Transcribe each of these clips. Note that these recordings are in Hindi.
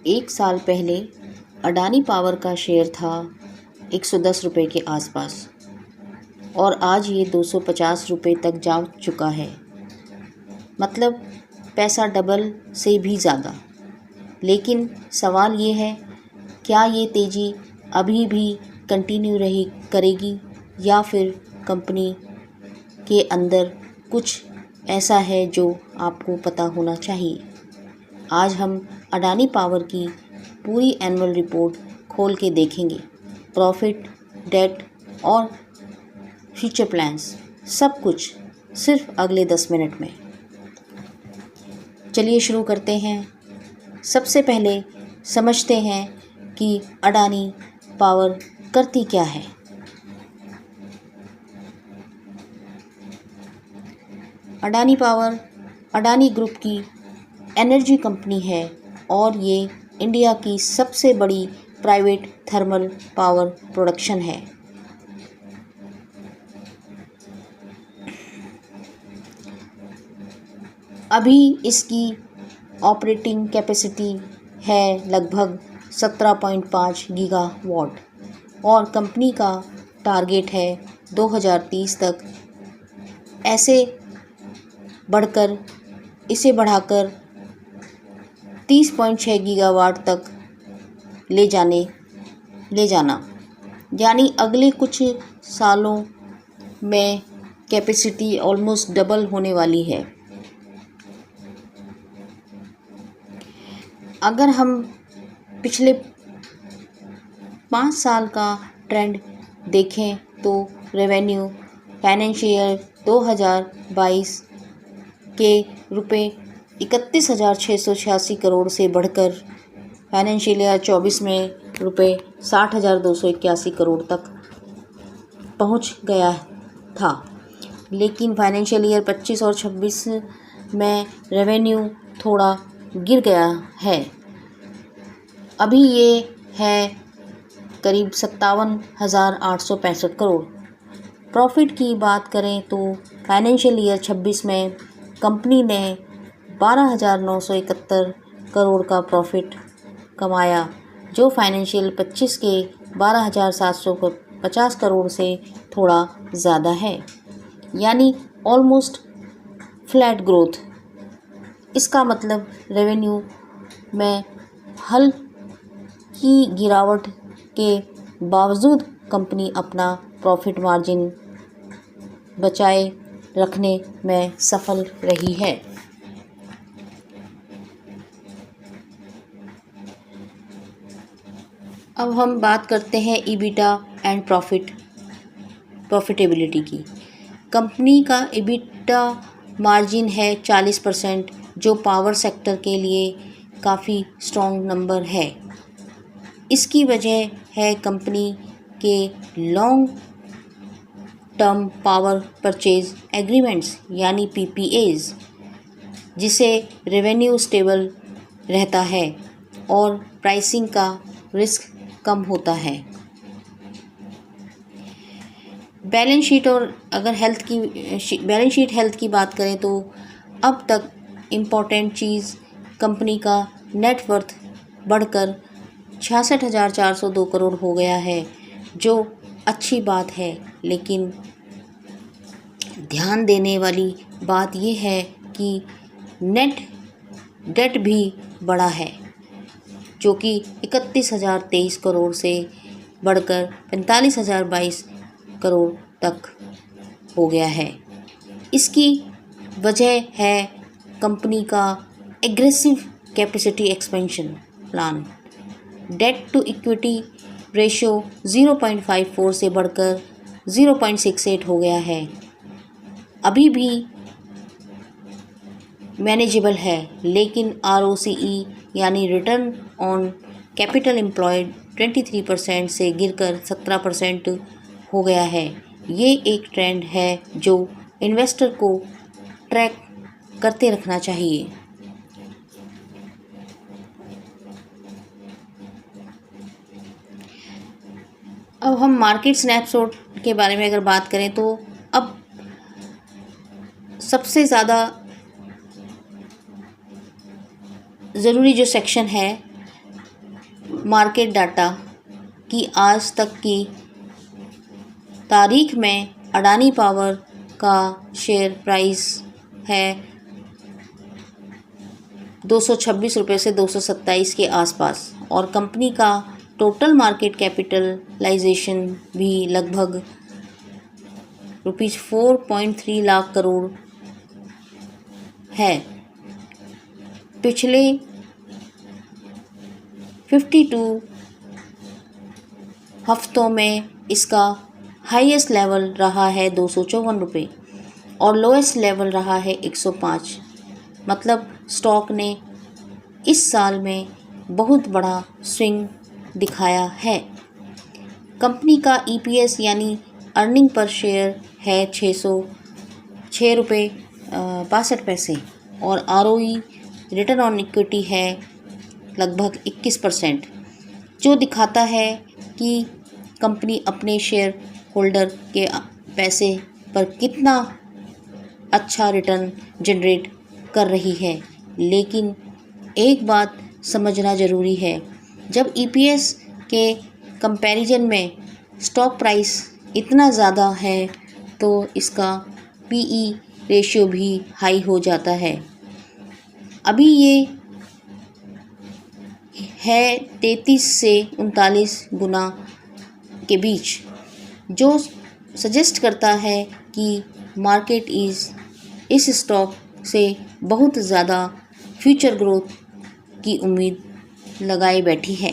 एक साल पहले अडानी पावर का शेयर था 110 रुपये के आसपास और आज ये 250 रुपये तक जा चुका है। मतलब पैसा डबल से भी ज़्यादा। लेकिन सवाल ये है, क्या ये तेज़ी अभी भी कंटिन्यू करेगी या फिर कंपनी के अंदर कुछ ऐसा है जो आपको पता होना चाहिए। आज हम अडानी पावर की पूरी एनुअल रिपोर्ट खोल के देखेंगे। प्रॉफिट, डेट और फ्यूचर प्लान्स, सब कुछ सिर्फ अगले 10 मिनट में। चलिए शुरू करते हैं। सबसे पहले समझते हैं कि अडानी पावर करती क्या है। अडानी पावर अडानी ग्रुप की एनर्जी कंपनी है और ये इंडिया की सबसे बड़ी प्राइवेट थर्मल पावर प्रोडक्शन है। अभी इसकी ऑपरेटिंग कैपेसिटी है लगभग 17.5 गीगावाट और कंपनी का टारगेट है 2030 तक इसे बढ़ाकर 30.6 गीगावाट तक ले जाना, यानी अगले कुछ सालों में कैपेसिटी ऑलमोस्ट डबल होने वाली है। अगर हम पिछले 5 साल का ट्रेंड देखें तो रेवेन्यू फाइनेंशियल ईयर 2022 के रुपये 31,686 करोड़ से बढ़कर फाइनेंशियल ईयर 24 में रुपये 60,281 करोड़ तक पहुंच गया था। लेकिन फाइनेंशियल ईयर 25 और 26 में रेवेन्यू थोड़ा गिर गया है। अभी ये है करीब 57,865 करोड़। प्रॉफिट की बात करें तो फाइनेंशियल ईयर 26 में कंपनी ने 12,971 करोड़ का प्रॉफिट कमाया, जो फाइनेंशियल 25 के 12,750 करोड़ से थोड़ा ज़्यादा है, यानी ऑलमोस्ट फ्लैट ग्रोथ। इसका मतलब रेवेन्यू में हल्की गिरावट के बावजूद कंपनी अपना प्रॉफिट मार्जिन बचाए रखने में सफल रही है। अब हम बात करते हैं ईबिटा एंड प्रॉफिटेबिलिटी की। कंपनी का ईबिटा मार्जिन है 40%, जो पावर सेक्टर के लिए काफ़ी स्ट्रॉन्ग नंबर है। इसकी वजह है कंपनी के long term power purchase agreements यानी PPAs, जिसे रेवेन्यू स्टेबल रहता है और प्राइसिंग का रिस्क कम होता है। बैलेंस शीट हेल्थ की बात करें तो अब तक इम्पॉर्टेंट चीज़ कंपनी का नेट वर्थ बढ़कर 66,402 करोड़ हो गया है, जो अच्छी बात है। लेकिन ध्यान देने वाली बात यह है कि नेट डेट भी बढ़ा है, जो कि 31,023 करोड़ से बढ़कर 45,022 करोड़ तक हो गया है। इसकी वजह है कंपनी का aggressive capacity expansion plan. Debt to equity ratio 0.54 से बढ़कर 0.68 हो गया है। अभी भी मैनेजेबल है, लेकिन ROCE यानी रिटर्न ऑन कैपिटल एम्प्लॉयड 23% से गिरकर 17% हो गया है। ये एक ट्रेंड है जो इन्वेस्टर को ट्रैक करते रखना चाहिए। अब हम मार्केट स्नैपशॉट के बारे में अगर बात करें तो अब सबसे ज़्यादा ज़रूरी जो सेक्शन है मार्केट डाटा की आज तक की तारीख में अडानी पावर का शेयर प्राइस है 226 रुपये से 227 के आसपास और कंपनी का टोटल मार्केट कैपिटलाइजेशन भी लगभग ₹4.3 लाख करोड़ है। पिछले 52 हफ्तों में इसका हाईएस्ट लेवल रहा है 254 रुपये और लोएस्ट लेवल रहा है 105। मतलब स्टॉक ने इस साल में बहुत बड़ा स्विंग दिखाया है। कंपनी का EPS यानी अर्निंग पर शेयर है 606 रुपये 62 पैसे और ROE रिटर्न ऑन इक्विटी है लगभग 21%, जो दिखाता है कि कंपनी अपने शेयर होल्डर के पैसे पर कितना अच्छा रिटर्न जनरेट कर रही है। लेकिन एक बात समझना ज़रूरी है, जब EPS के कंपैरिजन में स्टॉक प्राइस इतना ज़्यादा है तो इसका PE रेशियो भी हाई हो जाता है। अभी ये है 33 से 39 गुना के बीच, जो सजेस्ट करता है कि मार्केट इस स्टॉक से बहुत ज़्यादा फ्यूचर ग्रोथ की उम्मीद लगाए बैठी है।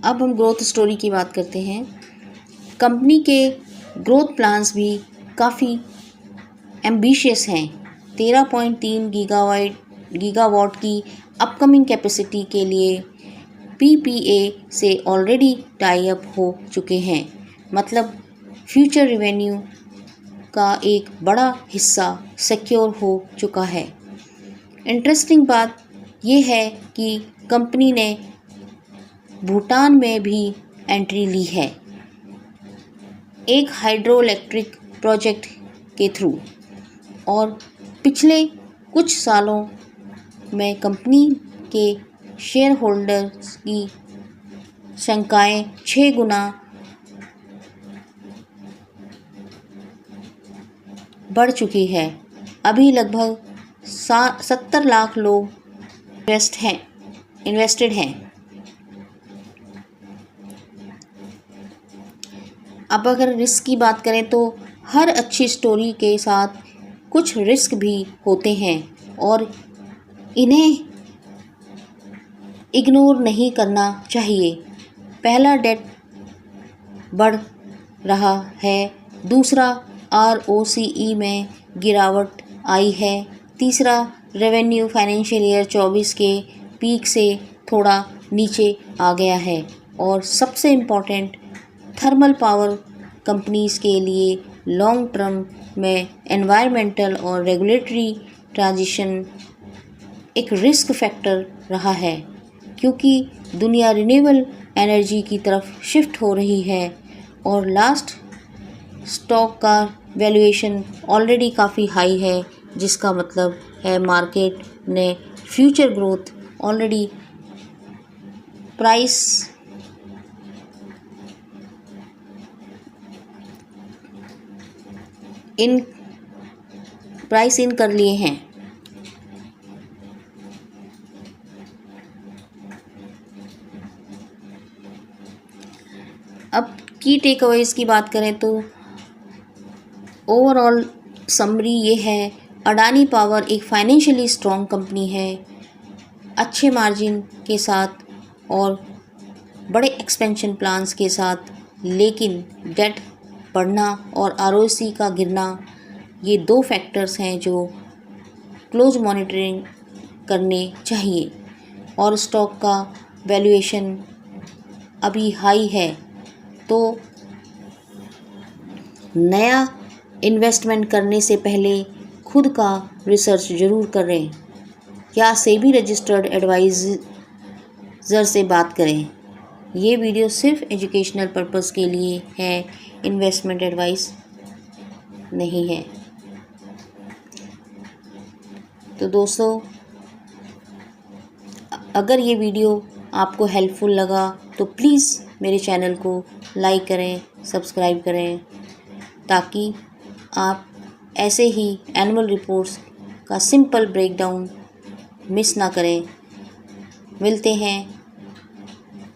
अब हम ग्रोथ स्टोरी की बात करते हैं। कंपनी के ग्रोथ प्लान्स भी काफ़ी एम्बिशियस हैं। 13.3 गीगावाट की अपकमिंग कैपेसिटी के लिए PPA से ऑलरेडी टाई अप हो चुके हैं। मतलब फ्यूचर रेवेन्यू का एक बड़ा हिस्सा सिक्योर हो चुका है। इंटरेस्टिंग बात यह है कि कंपनी ने भूटान में भी एंट्री ली है, एक हाइड्रो इलेक्ट्रिक प्रोजेक्ट के थ्रू, और पिछले कुछ सालों में कंपनी के शेयर होल्डर्स की संख्याएँ 6 गुना बढ़ चुकी है। अभी लगभग 70 लाख लोग इन्वेस्टेड हैं। अब अगर रिस्क की बात करें तो हर अच्छी स्टोरी के साथ कुछ रिस्क भी होते हैं और इन्हें इग्नोर नहीं करना चाहिए। पहला, डेट बढ़ रहा है। दूसरा, ROCE में गिरावट आई है। तीसरा, रेवेन्यू फाइनेंशियल ईयर 24 के पीक से थोड़ा नीचे आ गया है। और सबसे इम्पोर्टेंट, थर्मल पावर कंपनीज़ के लिए लॉन्ग टर्म में एनवायरमेंटल और रेगुलेटरी ट्रांजिशन एक रिस्क फैक्टर रहा है, क्योंकि दुनिया रिन्यूएबल एनर्जी की तरफ शिफ्ट हो रही है और लास्ट स्टॉक का वैल्यूएशन ऑलरेडी काफ़ी हाई है, जिसका मतलब है मार्केट ने future growth already price in कर लिए हैं। अब की टेकअवेज की बात करें तो ओवरऑल समरी ये है, अडानी पावर एक फाइनेंशियली स्ट्रॉन्ग कंपनी है, अच्छे मार्जिन के साथ और बड़े एक्सपेंशन प्लान्स के साथ। लेकिन डेट बढ़ना और ROCE का गिरना, ये दो फैक्टर्स हैं जो क्लोज मॉनिटरिंग करने चाहिए। और स्टॉक का वैल्यूएशन अभी हाई है, तो नया इन्वेस्टमेंट करने से पहले खुद का रिसर्च ज़रूर करें या सेबी रजिस्टर्ड एडवाइज़र से बात करें। ये वीडियो सिर्फ एजुकेशनल पर्पस के लिए है, इन्वेस्टमेंट एडवाइस नहीं है। तो दोस्तों, अगर ये वीडियो आपको हेल्पफुल लगा तो प्लीज़ मेरे चैनल को लाइक करें, सब्सक्राइब करें, ताकि आप ऐसे ही एनुअल रिपोर्ट्स का सिंपल ब्रेकडाउन मिस ना करें। मिलते हैं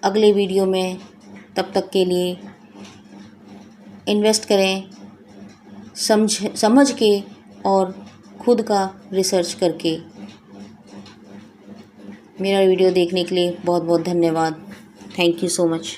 अगले वीडियो में, तब तक के लिए इन्वेस्ट करें समझ के और खुद का रिसर्च करके। मेरा वीडियो देखने के लिए बहुत बहुत धन्यवाद। Thank you so much.